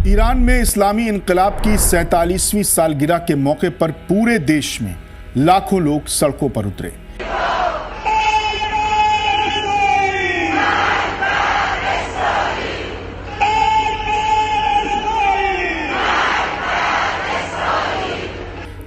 Iran में इस्लामी इनकलाब की 47वीं सालगिरह के मौके पर पूरे देश में लाखों लोग सड़कों पर उतरे।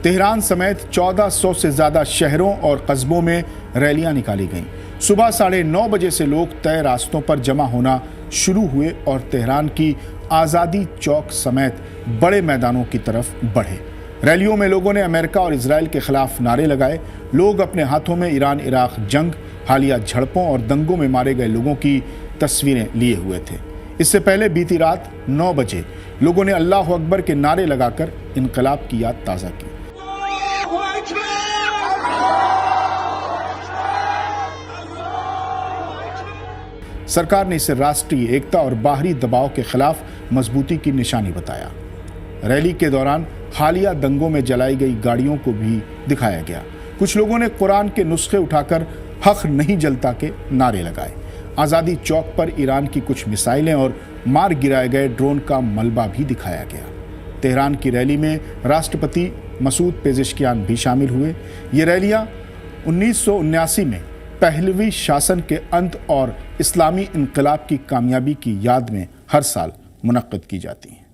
तेहरान समेत 1400 से ज्यादा शहरों और कस्बों में रैलियां निकाली गईं। सुबह 9:30 बजे से लोग तय रास्तों पर जमा होना शुरू हुए और तेहरान की आज़ादी चौक समेत बड़े मैदानों की तरफ बढ़े। रैलियों में लोगों ने अमेरिका और इजराइल के खिलाफ नारे लगाए। लोग अपने हाथों में ईरान इराक जंग, हालिया झड़पों और दंगों में मारे गए लोगों की तस्वीरें लिए हुए थे। इससे पहले बीती रात 9 बजे लोगों ने अल्लाह अकबर के नारे लगाकर इनकलाब की याद ताज़ा की। सरकार ने इसे राष्ट्रीय एकता और बाहरी दबाव के खिलाफ मजबूती की निशानी बताया। रैली के दौरान हालिया दंगों में जलाई गई गाड़ियों को भी दिखाया गया। कुछ लोगों ने कुरान के नुस्खे उठाकर हक नहीं जलता के नारे लगाए। आज़ादी चौक पर ईरान की कुछ मिसाइलें और मार गिराए गए ड्रोन का मलबा भी दिखाया गया। तेहरान की रैली में राष्ट्रपति मसूद पेज़ेश्कियान भी शामिल हुए। ये रैलियां 1979 में पहलवी शासन के अंत और इस्लामी इनकलाब की कामयाबी की याद में हर साल मुनक्किद की जाती हैं।